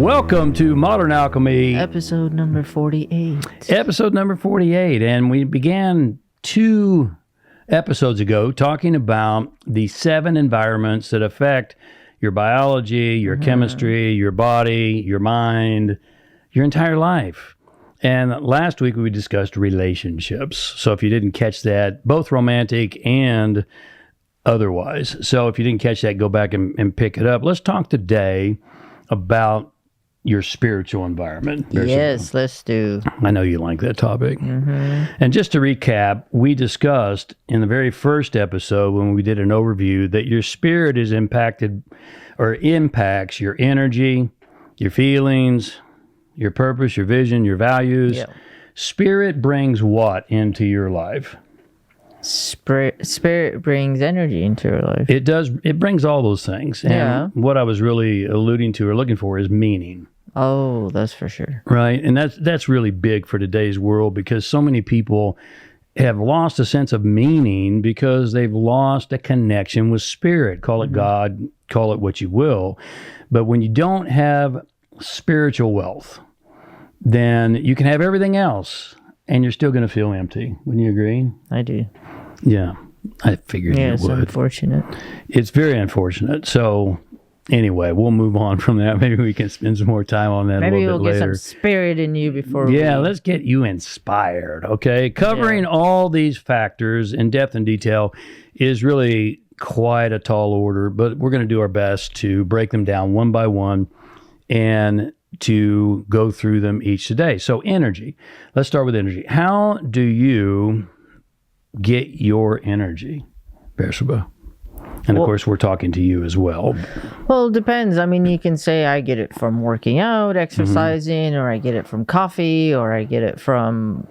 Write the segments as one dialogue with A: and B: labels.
A: Welcome to Modern Alchemy.
B: Episode number 48.
A: Episode number 48. And we began 2 episodes ago talking about the 7 environments that affect your biology, your chemistry, your body, your mind, your entire life. And last week we discussed relationships. So if you didn't catch that, both romantic and otherwise. So if you didn't catch that, go back and pick it up. Let's talk today about your spiritual environment.
B: Yes, let's do.
A: I know you like that topic. And just to recap, we discussed in the very first episode when we did an overview that your spirit is impacted or impacts your energy, your feelings, your purpose, your vision, your values.
B: Yeah.
A: Spirit brings what into your life?
B: Spirit brings energy into your life.
A: It does. It brings all those things. And what I was really alluding to or looking for is meaning.
B: Oh, that's for sure.
A: Right. And that's really big for today's world because so many people have lost a sense of meaning because they've lost a connection with spirit. Call it God, call it what you will. But when you don't have spiritual wealth, then you can have everything else and you're still going to feel empty. Wouldn't you agree?
B: I do.
A: Yeah. I figured you would.
B: It's unfortunate.
A: It's very unfortunate. So anyway, we'll move on from that. Maybe we can spend some more time on that a little bit later. Maybe we'll
B: get some spirit in you before
A: let's get you inspired, okay? Covering all these factors in depth and detail is really quite a tall order, but we're going to do our best to break them down one by one and to go through them each today. So energy. Let's start with energy. How do you get your energy, Bersabeh? And of course, we're talking to you as well.
B: Well, it depends. I mean, you can say I get it from working out, exercising, or I get it from coffee, or I get it from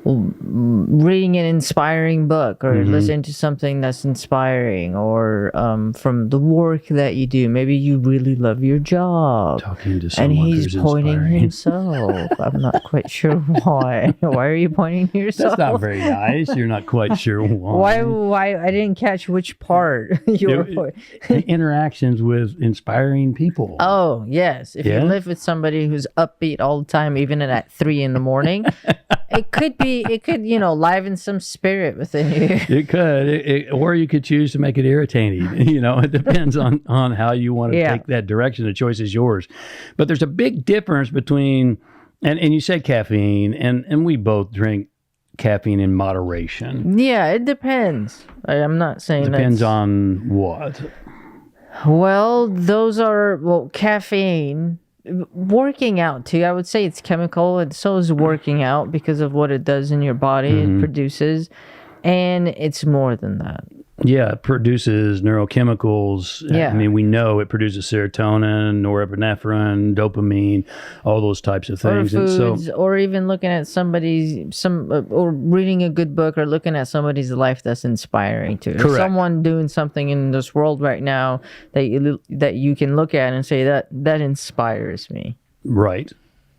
B: reading an inspiring book, or listening to something that's inspiring, or from the work that you do. Maybe you really love your job.
A: Talking to someone
B: and he's pointing
A: inspiring.
B: himself. I'm not quite sure why. Why are you pointing to yourself?
A: That's not very nice. You're not quite sure why.
B: Why? I didn't catch which part you were pointing.
A: Interactions with inspiring people.
B: Oh, yes. If you live with somebody who's upbeat all the time, even at 3 a.m, it could, liven some spirit within you.
A: It could, or you could choose to make it irritating. It depends on how you want to take that direction. The choice is yours. But there's a big difference between, and you said caffeine, and we both drink caffeine in moderation.
B: Yeah, it depends. I'm not saying
A: depends on what?
B: Well, caffeine. Working out too, I would say it's chemical, and so is working out because of what it does in your body. It produces, and it's more than that. Yeah,
A: it produces neurochemicals.
B: Yeah.
A: I mean, we know it produces serotonin, norepinephrine, dopamine, all those types of things.
B: Or foods, or even looking at or reading a good book, or looking at somebody's life that's inspiring too.
A: Correct.
B: Someone doing something in this world right now that you can look at and say that inspires me.
A: Right.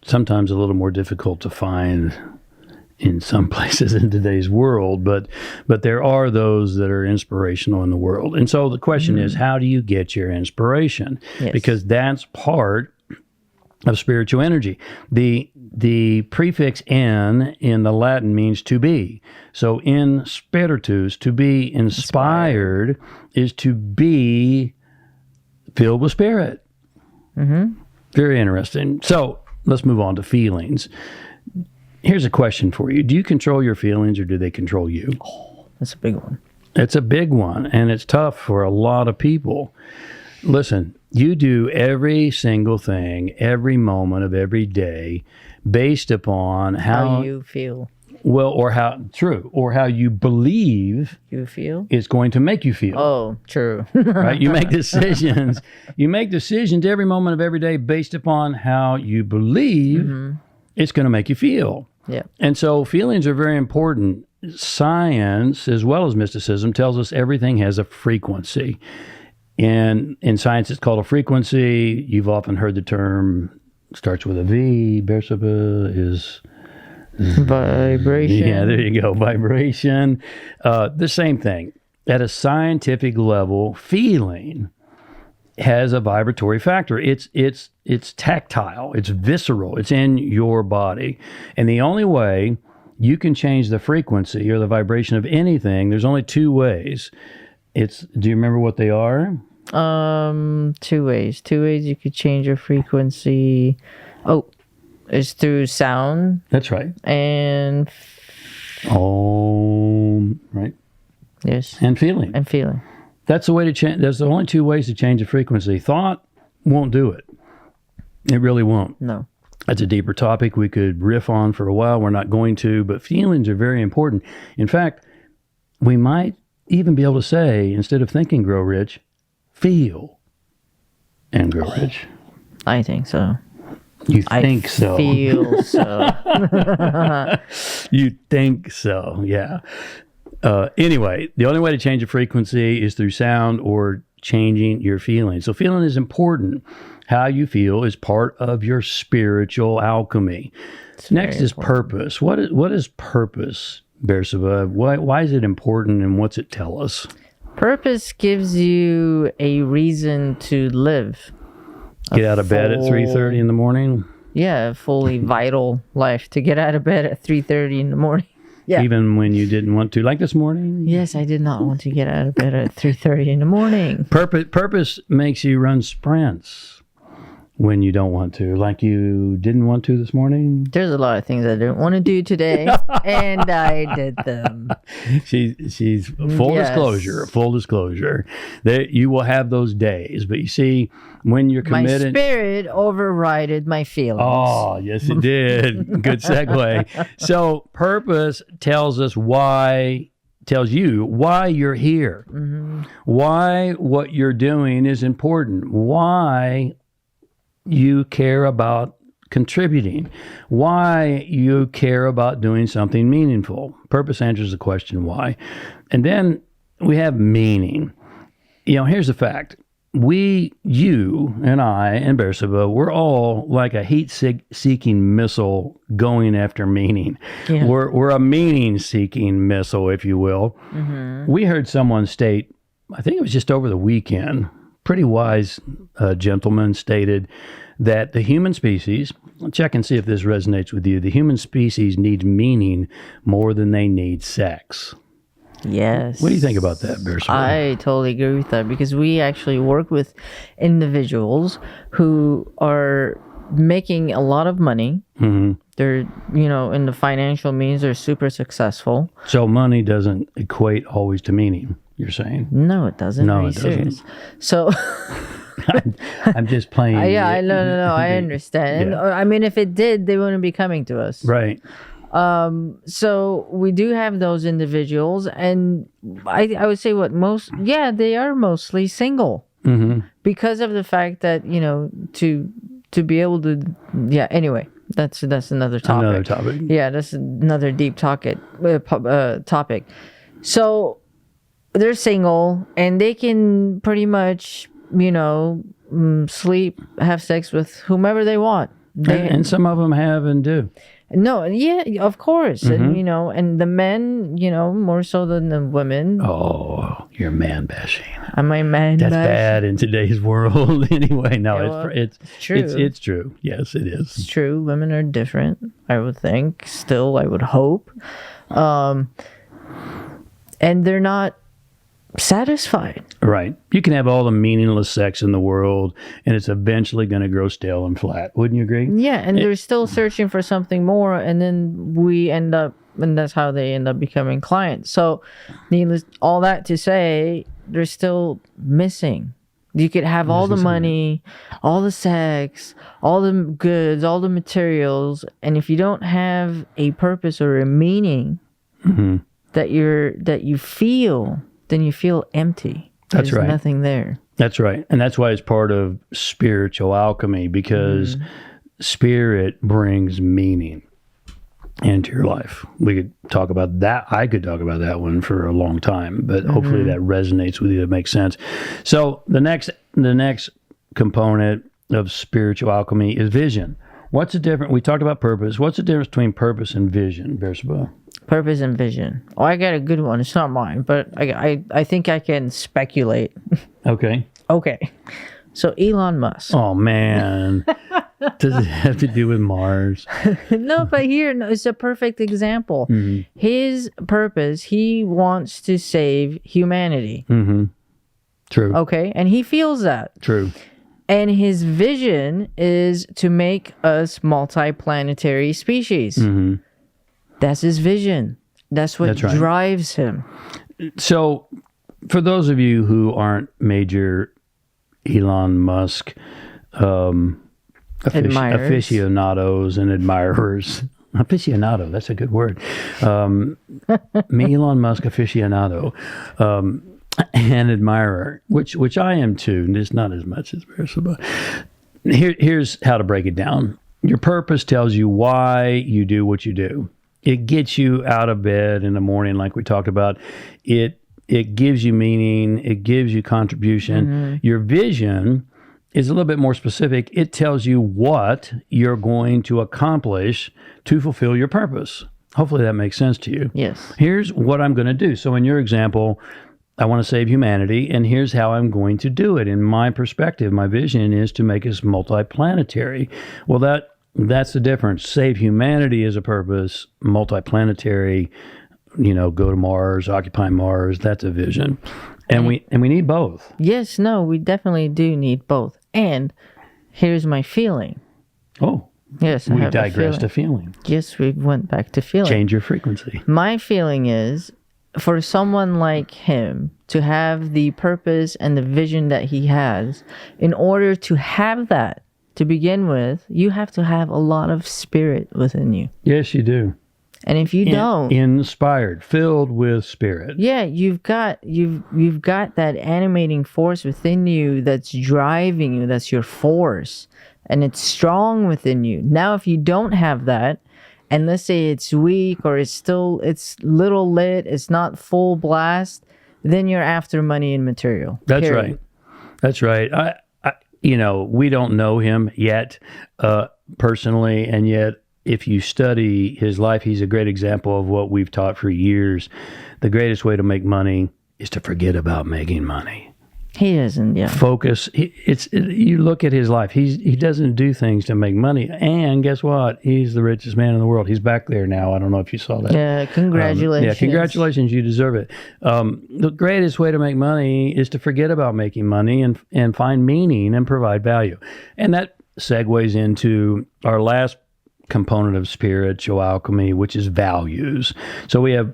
A: Sometimes a little more difficult to find in some places in today's world, but there are those that are inspirational in the world. And so the question is, how do you get your inspiration?
B: Yes.
A: Because that's part of spiritual energy. The prefix "in" in the Latin means to be. So in spiritus, to be inspired is to be filled with spirit. Very interesting. So let's move on to feelings. Here's a question for you. Do you control your feelings or do they control you?
B: Oh, that's a big one.
A: It's a big one, and it's tough for a lot of people. Listen, you do every single thing, every moment of every day based upon how
B: you feel.
A: Well, or how you believe
B: you feel
A: it's going to make you feel.
B: Oh, true.
A: Right? You make decisions. You make decisions every moment of every day based upon how you believe it's going to make you feel.
B: Yeah.
A: And so feelings are very important. Science, as well as mysticism, tells us everything has a frequency. And in science, it's called a frequency. You've often heard the term, starts with a V. Bersabeh is
B: vibration.
A: Yeah, there you go. Vibration. The same thing. At a scientific level, feeling has a vibratory factor. It's tactile, it's visceral, it's in your body. And the only way you can change the frequency or the vibration of anything, there's only two ways. Do you remember what they are?
B: Two ways. Two ways you could change your frequency. It's through sound.
A: That's right.
B: And
A: right.
B: Yes.
A: And feeling. That's the way to change. There's the only two ways to change a frequency. Thought won't do it. It really won't.
B: No.
A: That's a deeper topic we could riff on for a while. We're not going to, but feelings are very important. In fact, we might even be able to say, instead of thinking grow rich, feel and grow rich.
B: I think so.
A: You think so.
B: I feel so.
A: You think so, yeah. Anyway, the only way to change a frequency is through sound or changing your feelings. So feeling is important. How you feel is part of your spiritual alchemy. Next is purpose. What is purpose, Bersabeh? Why is it important, and what's it tell us?
B: Purpose gives you a reason to live.
A: Get out of bed at 3:30 in the morning?
B: Yeah, a fully vital life to get out of bed at 3:30 in the morning. Yeah.
A: Even when you didn't want to, like this morning?
B: Yes, I did not want to get out of bed at 3:30 in the morning.
A: Purpose makes you run sprints when you don't want to, like you didn't want to this morning.
B: There's a lot of things I didn't want to do today, and I did them.
A: She's full disclosure. That you will have those days, but you see, when you're committed,
B: my spirit overrided my feelings.
A: Oh, yes, it did. Good segue. So, purpose tells you why you're here, why what you're doing is important, why you care about contributing, why you care about doing something meaningful. Purpose answers the question why. And then we have meaning. Here's the fact. You and I and Bersabeh, we're all like a heat-seeking missile going after meaning. Yeah. We're a meaning-seeking missile, if you will. Mm-hmm. We heard someone state, I think it was just over the weekend, pretty wise gentleman stated that the human species, check and see if this resonates with you, the human species needs meaning more than they need sex.
B: Yes.
A: What do you think about that, Bersabeh?
B: I totally agree with that, because we actually work with individuals who are making a lot of money. Mm-hmm. They're, in the financial means, they're super successful.
A: So money doesn't equate always to meaning, you're saying?
B: No, it doesn't.
A: No, it doesn't.
B: So...
A: I'm just playing.
B: Yeah, no, I understand.
A: Yeah.
B: I mean, if it did, they wouldn't be coming to us.
A: Right.
B: So we do have those individuals, and I would say they are mostly single, because of the fact that, to be able to, anyway, that's another topic. Yeah, that's another deep topic. So they're single, and they can pretty much, sleep, have sex with whomever they want.
A: And some of them have and do.
B: No, yeah, of course. And, and the men, more so than the women.
A: Oh, you're man bashing.
B: Am I man bashing?
A: That's bad in today's world. Anyway, no, it's
B: true.
A: It's true. Yes, it is.
B: It's true. Women are different, I would think. Still, I would hope. And they're not satisfied.
A: Right. You can have all the meaningless sex in the world, and it's eventually going to grow stale and flat. Wouldn't you agree?
B: Yeah, and they're still searching for something more, and then we end up, and that's how they end up becoming clients. So, needless, all that to say, they're still missing. You could have all the money, all the sex, all the goods, all the materials, and if you don't have a purpose or a meaning that you feel, then you feel empty.
A: That's right.
B: There's nothing there.
A: That's right. And that's why it's part of spiritual alchemy, because spirit brings meaning into your life. We could talk about that. I could talk about that one for a long time, but hopefully that resonates with you. It makes sense. So the next component of spiritual alchemy is vision. What's the difference? We talked about purpose. What's the difference between purpose and vision, Bersabeh?
B: Purpose and vision. Oh, I got a good one. It's not mine, but I think I can speculate.
A: Okay.
B: So Elon Musk.
A: Oh, man. Does it have to do with Mars?
B: No, but here it's a perfect example.
A: Mm-hmm.
B: His purpose, he wants to save humanity.
A: Mm-hmm. True.
B: Okay, and he feels that.
A: True.
B: And his vision is to make us multi-planetary species.
A: Mm-hmm.
B: That's his vision. That's what drives him.
A: So, for those of you who aren't major Elon Musk aficionados and admirers, aficionado, that's a good word. Me, Elon Musk aficionado, and admirer, which I am too, just not as much as Bersabeh. Here's how to break it down. Your purpose tells you why you do what you do. It gets you out of bed in the morning, like we talked about. It gives you meaning. It gives you contribution. Mm-hmm. Your vision is a little bit more specific. It tells you what you're going to accomplish to fulfill your purpose. Hopefully that makes sense to you.
B: Yes.
A: Here's what I'm going to do. So in your example, I want to save humanity, and here's how I'm going to do it. In my perspective, my vision is to make us multiplanetary. Well, that's the difference. Save humanity is a purpose. Multiplanetary, go to Mars, occupy Mars. That's a vision, and we need both.
B: Yes, no, we definitely do need both. And here's my feeling.
A: Oh,
B: yes,
A: we digressed to feeling.
B: Yes, we went back to feeling.
A: Change your frequency.
B: My feeling is, for someone like him to have the purpose and the vision that he has, in order to have that to begin with, you have to have a lot of spirit within you.
A: Yes, you do.
B: And if you don't,
A: inspired, filled with spirit.
B: Yeah, you've got that animating force within you that's driving you, that's your force, and it's strong within you. Now, if you don't have that, and let's say it's weak or it's little lit, it's not full blast, then you're after money and material.
A: That's right. That's right. We don't know him yet personally, and yet if you study his life, he's a great example of what we've taught for years. The greatest way to make money is to forget about making money.
B: He doesn't, yeah.
A: Focus. You look at his life. He doesn't do things to make money. And guess what? He's the richest man in the world. He's back there now. I don't know if you saw that.
B: Yeah, congratulations.
A: Congratulations. You deserve it. The greatest way to make money is to forget about making money and find meaning and provide value. And that segues into our last component of spiritual alchemy, which is values. So we have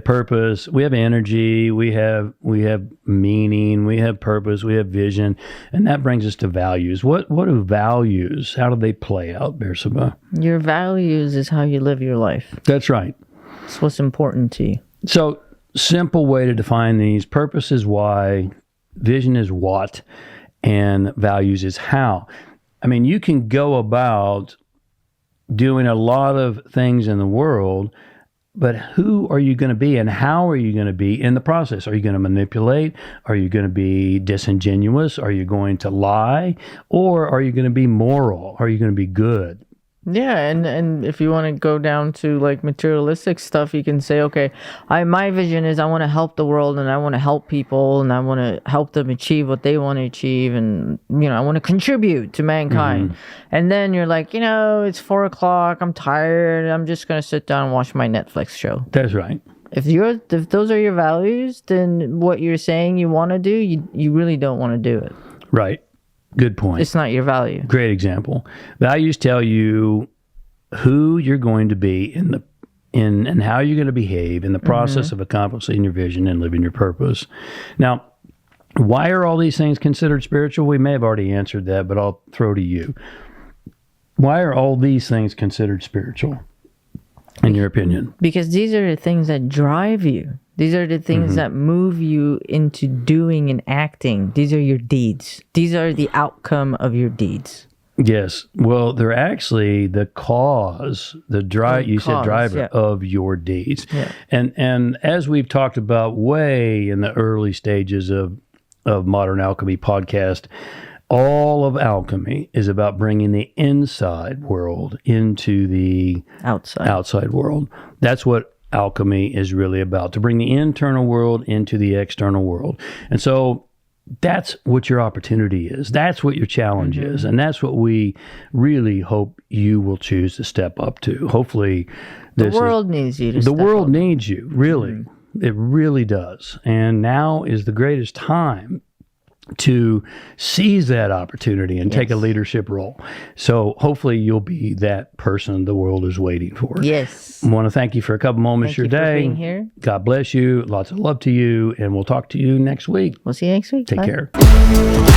A: purpose, we have energy, we have meaning, we have purpose, we have vision, and that brings us to values. What are values? How do they play out, Bersabeh?
B: Your values is how you live your life.
A: That's right.
B: It's what's important to you.
A: So, simple way to define these: purpose is why, vision is what, and values is how. I mean, you can go about doing a lot of things in the world, but who are you going to be and how are you going to be in the process? Are you going to manipulate? Are you going to be disingenuous? Are you going to lie? Or are you going to be moral? Are you going to be good?
B: Yeah, and if you want to go down to like materialistic stuff, you can say, okay, my vision is I want to help the world and I want to help people and I want to help them achieve what they want to achieve, and I want to contribute to mankind. Mm-hmm. And then you're like, it's 4:00, I'm tired, I'm just gonna sit down and watch my Netflix show.
A: That's right.
B: If those are your values, then what you're saying you want to do, you really don't want to do it.
A: Right. Good point.
B: It's not your value.
A: Great example. Values tell you who you're going to be and how you're going to behave in the process of accomplishing your vision and living your purpose. Now, why are all these things considered spiritual? We may have already answered that, but I'll throw to you. Why are all these things considered spiritual, in your opinion?
B: Because these are the things that drive you. These are the things that move you into doing and acting. These are your deeds. These are the outcome of your deeds.
A: Yes. Well, they're actually the cause, driver of your deeds. Yeah. And as we've talked about way in the early stages of Modern Alchemy podcast, all of alchemy is about bringing the inside world into the outside world. That's what alchemy is really about, to bring the internal world into the external world. And so that's what your opportunity is. That's what your challenge is. And that's what we really hope you will choose to step up to. Hopefully,
B: the world needs you to
A: the
B: step
A: world
B: up.
A: needs you, really. It really does. And now is the greatest time to seize that opportunity and take a leadership role. So hopefully you'll be that person the world is waiting for.
B: Yes.
A: I want to thank you for a couple moments of your day.
B: For being here.
A: God bless you. Lots of love to you. And we'll talk to you next week.
B: We'll see you next week.
A: Take
B: Bye.
A: care.